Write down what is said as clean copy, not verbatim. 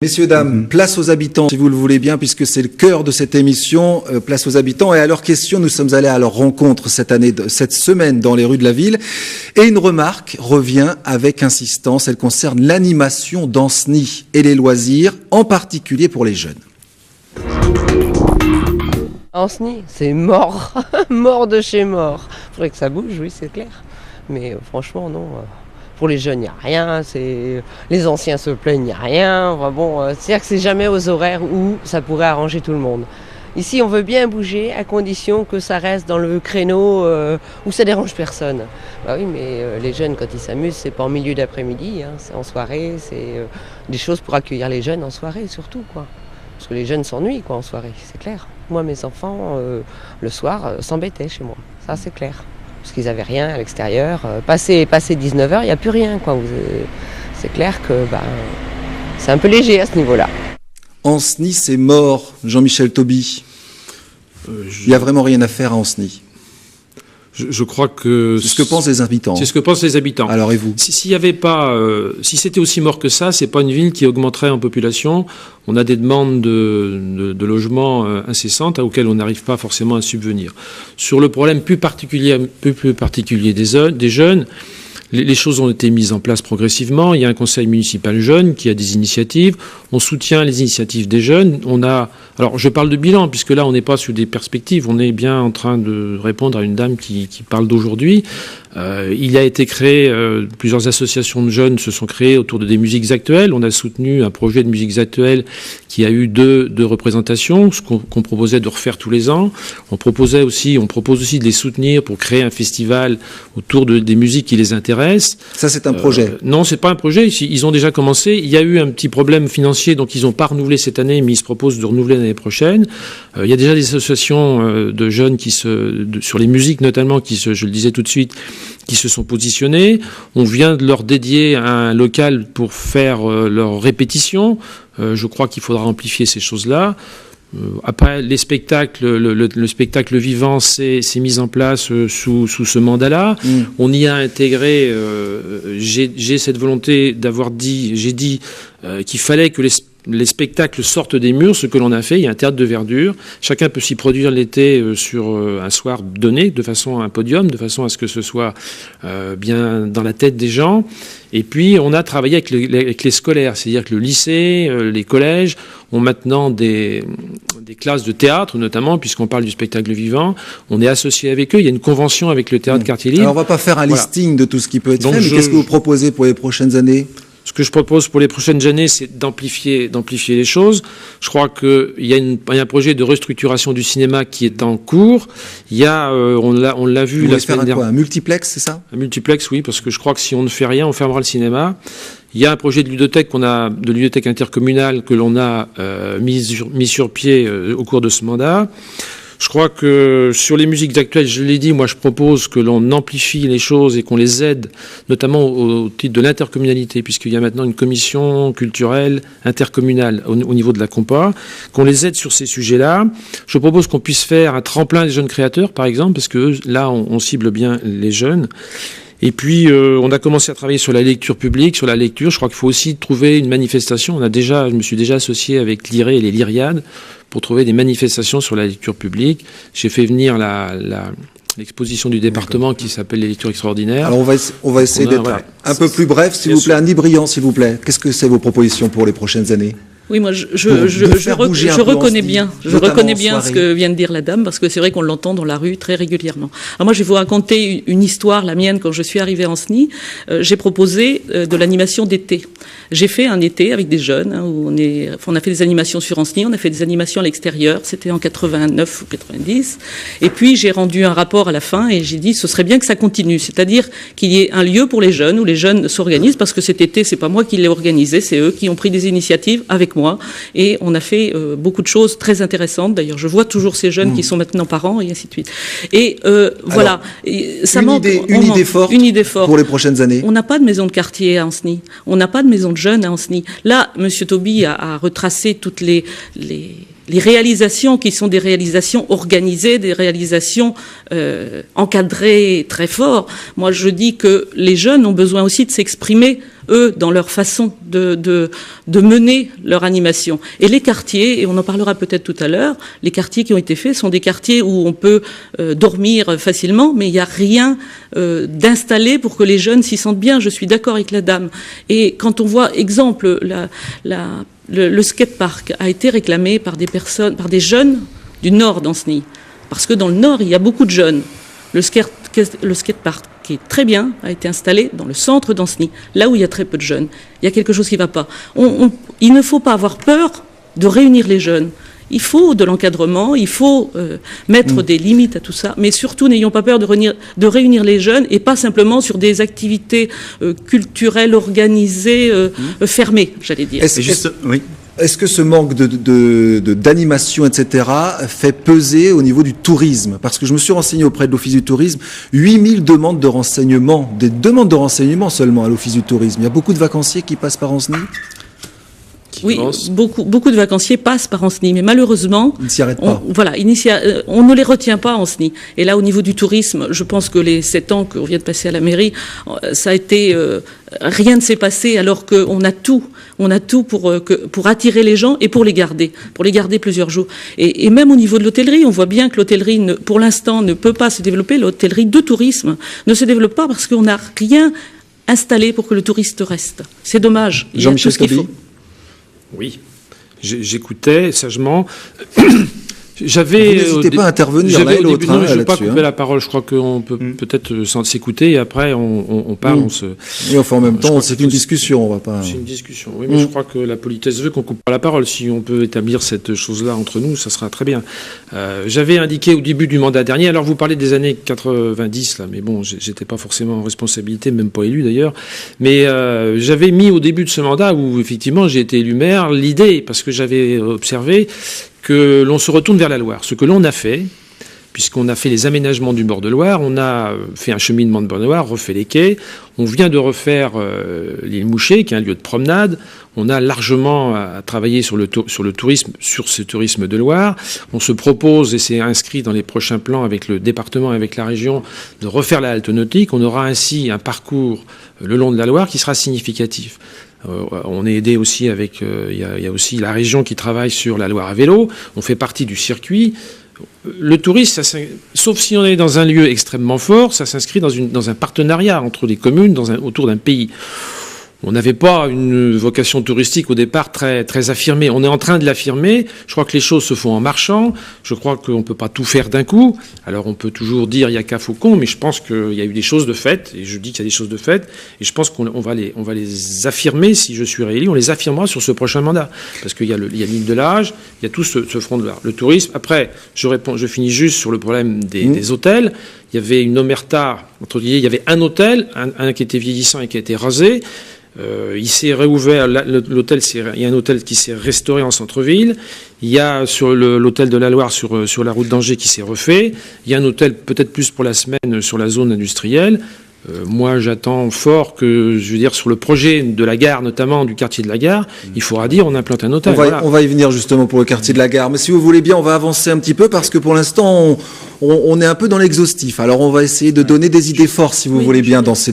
Messieurs, dames, place aux habitants, si vous le voulez bien, puisque c'est le cœur de cette émission, place aux habitants. Et à leurs questions, nous sommes allés à leur rencontre cette semaine dans les rues de la ville. Et une remarque revient avec insistance. Elle concerne l'animation d'Anceny et les loisirs, en particulier pour les jeunes. Anceny, c'est mort, mort de chez mort. Il faudrait que ça bouge, oui, c'est clair. Mais franchement, non. Pour les jeunes, il n'y a rien. Les anciens se plaignent, il n'y a rien. Enfin bon, c'est-à-dire que c'est jamais aux horaires où ça pourrait arranger tout le monde. Ici, on veut bien bouger à condition que ça reste dans le créneau où ça dérange personne. Bah oui, mais les jeunes, quand ils s'amusent, c'est pas en milieu d'après-midi, hein, c'est en soirée. C'est des choses pour accueillir les jeunes en soirée, surtout, quoi. Parce que les jeunes s'ennuient, quoi, en soirée, c'est clair. Moi, mes enfants, le soir, s'embêtaient chez moi. Ça, c'est clair. Parce qu'ils n'avaient rien à l'extérieur. Passé 19h, il n'y a plus rien, quoi. C'est clair que c'est un peu léger à ce niveau-là. Anceny, c'est mort, Jean-Michel Tauby. Il n'y a vraiment rien à faire à Anceny. Je crois que... C'est ce que pensent les habitants. C'est ce que pensent les habitants. Alors, et vous ? S'il y avait pas, si c'était aussi mort que ça, c'est pas une ville qui augmenterait en population. On a des demandes de logements incessantes auxquelles on n'arrive pas forcément à subvenir. Sur le problème plus particulier des jeunes, les choses ont été mises en place progressivement. Il y a un conseil municipal jeune qui a des initiatives. On soutient les initiatives des jeunes. Alors je parle de bilan, puisque là on n'est pas sur des perspectives. On est bien en train de répondre à une dame qui parle d'aujourd'hui. Il a été créé, plusieurs associations de jeunes se sont créées autour de des musiques actuelles. On a soutenu un projet de musiques actuelles qui a eu deux représentations, ce qu'on proposait de refaire tous les ans. On propose aussi de les soutenir pour créer un festival autour des musiques qui les intéressent. Ça, c'est un projet. Non, c'est pas un projet. Ils ont déjà commencé. Il y a eu un petit problème financier, donc ils n'ont pas renouvelé cette année, mais ils se proposent de renouveler l'année prochaine. Il y a déjà des associations de jeunes sur les musiques notamment, je le disais tout de suite, qui se sont positionnés. On vient de leur dédier un local pour faire leurs répétitions. Je crois qu'il faudra amplifier ces choses-là. Après, les spectacles, le spectacle vivant s'est mis en place sous ce mandat-là. On y a intégré, j'ai cette volonté j'ai dit qu'il fallait que les spectacles sortent des murs, ce que l'on a fait. Il y a un théâtre de verdure. Chacun peut s'y produire l'été sur un soir donné, de façon à un podium, de façon à ce que ce soit bien dans la tête des gens. Et puis, on a travaillé avec les scolaires, c'est-à-dire que le lycée, les collèges ont maintenant des classes de théâtre, notamment, puisqu'on parle du spectacle vivant. On est associé avec eux. Il y a une convention avec le théâtre Quartier Libre. Alors, on va pas faire un listing de tout ce qui peut être fait, mais qu'est-ce que vous proposez pour les prochaines années ? Ce que je propose pour les prochaines années, c'est d'amplifier les choses. Je crois qu'il y a un projet de restructuration du cinéma qui est en cours. Il y a, on l'a vu la semaine dernière. Un multiplex, c'est ça ? Un multiplex, oui, parce que je crois que si on ne fait rien, on fermera le cinéma. Il y a un projet de ludothèque de ludothèque intercommunale que l'on a mis sur pied au cours de ce mandat. Je crois que sur les musiques actuelles, je l'ai dit, moi je propose que l'on amplifie les choses et qu'on les aide, notamment au titre de l'intercommunalité, puisqu'il y a maintenant une commission culturelle intercommunale au niveau de la Compa, qu'on les aide sur ces sujets-là. Je propose qu'on puisse faire un tremplin des jeunes créateurs, par exemple, parce que là on cible bien les jeunes. Et puis, on a commencé à travailler sur la lecture publique, sur la lecture. Je crois qu'il faut aussi trouver une manifestation. Je me suis déjà associé avec l'IRE et les Lyriades pour trouver des manifestations sur la lecture publique. J'ai fait venir l'exposition du département qui s'appelle les lectures extraordinaires. Alors, on va essayer d'être un peu plus bref, s'il vous plaît. Annie Briand, s'il vous plaît. Qu'est-ce que c'est vos propositions pour les prochaines années ? Oui, moi, je reconnais bien ce que vient de dire la dame, parce que c'est vrai qu'on l'entend dans la rue très régulièrement. Alors moi, je vais vous raconter une histoire, la mienne, quand je suis arrivée à Anceny. J'ai proposé de l'animation d'été. J'ai fait un été avec des jeunes, où on a fait des animations sur Anceny, on a fait des animations à l'extérieur, c'était en 89 ou 90. Et puis, j'ai rendu un rapport à la fin et j'ai dit, ce serait bien que ça continue. C'est-à-dire qu'il y ait un lieu pour les jeunes, où les jeunes s'organisent, parce que cet été, c'est pas moi qui l'ai organisé, c'est eux qui ont pris des initiatives avec moi. Et on a fait beaucoup de choses très intéressantes. D'ailleurs, je vois toujours ces jeunes qui sont maintenant parents et ainsi de suite. Et voilà. Ça manque une idée forte pour les prochaines années. On n'a pas de maison de quartier à Anceny. On n'a pas de maison de jeunes à Anceny. Là, Monsieur Tauby a retracé toutes les les réalisations qui sont des réalisations organisées, des réalisations encadrées très fort. Moi, je dis que les jeunes ont besoin aussi de s'exprimer, eux, dans leur façon de mener leur animation. Et les quartiers, et on en parlera peut-être tout à l'heure, les quartiers qui ont été faits sont des quartiers où on peut dormir facilement, mais il n'y a rien d'installé pour que les jeunes s'y sentent bien. Je suis d'accord avec la dame. Et quand on voit, exemple, le skatepark a été réclamé par des jeunes du nord d'Ancenis. Parce que dans le nord, il y a beaucoup de jeunes. Le skatepark, qui est très bien, a été installé dans le centre d'Ancenis, là où il y a très peu de jeunes. Il y a quelque chose qui ne va pas. Il ne faut pas avoir peur de réunir les jeunes. Il faut de l'encadrement, il faut mettre des limites à tout ça, mais surtout n'ayons pas peur de réunir les jeunes et pas simplement sur des activités culturelles organisées, fermées, j'allais dire. Est-ce que ce manque d'animation, etc., fait peser au niveau du tourisme? Parce que je me suis renseigné auprès de l'Office du tourisme, 8000 demandes de renseignements, des demandes de renseignements seulement à l'Office du tourisme. Il y a beaucoup de vacanciers qui passent par Ancenis? Oui, beaucoup de vacanciers passent par Ancenis, mais malheureusement, ils ne s'y arrêtent pas. On ne les retient pas à Ancenis. Et là, au niveau du tourisme, je pense que les 7 ans qu'on vient de passer à la mairie, ça a été rien ne s'est passé, alors qu'on a tout. On a tout pour attirer les gens et pour les garder plusieurs jours. Et même au niveau de l'hôtellerie, on voit bien que l'hôtellerie, pour l'instant, ne peut pas se développer. L'hôtellerie de tourisme ne se développe pas parce qu'on n'a rien installé pour que le touriste reste. C'est dommage. Jean-Michel Stabi. Oui, j'écoutais sagement. Vous n'hésitez pas à intervenir l'un et l'autre. Non, je ne vais pas couper la parole. Je crois qu'on peut peut-être s'écouter et après on parle. Oui, enfin en même temps, c'est une discussion. On va pas. C'est une discussion. Oui, mais je crois que la politesse veut qu'on coupe pas la parole. Si on peut établir cette chose-là entre nous, ça sera très bien. J'avais indiqué au début du mandat dernier. Alors vous parlez des années 90 là, mais bon, j'étais pas forcément en responsabilité, même pas élu d'ailleurs. Mais j'avais mis au début de ce mandat où effectivement j'ai été élu maire l'idée parce que j'avais observé que l'on se retourne vers la Loire. Ce que l'on a fait, puisqu'on a fait les aménagements du bord de Loire, on a fait un cheminement de bord de Loire, refait les quais, on vient de refaire l'île Mouchet, qui est un lieu de promenade, on a largement travaillé sur le tourisme, sur ce tourisme de Loire, on se propose, et c'est inscrit dans les prochains plans avec le département et avec la région, de refaire la halte nautique, on aura ainsi un parcours le long de la Loire qui sera significatif. On est aidé aussi avec, il y a aussi la région qui travaille sur la Loire à vélo. On fait partie du circuit. Le tourisme, sauf si on est dans un lieu extrêmement fort, ça s'inscrit dans un partenariat entre des communes autour d'un pays. On n'avait pas une vocation touristique au départ très, très affirmée. On est en train de l'affirmer. Je crois que les choses se font en marchant. Je crois qu'on ne peut pas tout faire d'un coup. Alors on peut toujours dire il n'y a qu'à Faucon, mais je pense qu'il y a eu des choses de faites. Et je dis qu'il y a des choses de faites. Et je pense qu'on va les affirmer si je suis réélu. On les affirmera sur ce prochain mandat. Parce qu'il y a l'île de l'Âge, il y a tout ce front de l'art. Le tourisme. Après, je finis juste sur le problème des hôtels. Il y avait une omerta, entre guillemets, il y avait un hôtel, un qui était vieillissant et qui a été rasé. Il s'est réouvert, il y a un hôtel qui s'est restauré en centre-ville. Il y a sur l'hôtel de la Loire, sur la route d'Angers, qui s'est refait. Il y a un hôtel peut-être plus pour la semaine sur la zone industrielle. Moi, j'attends fort que, je veux dire, sur le projet de la gare, notamment du quartier de la gare, il faudra dire on implante un hôtel. On va y venir justement pour le quartier de la gare. Mais si vous voulez bien, on va avancer un petit peu parce que pour l'instant, on est un peu dans l'exhaustif. Alors, on va essayer de donner des idées fortes, si vous voulez bien, dans ces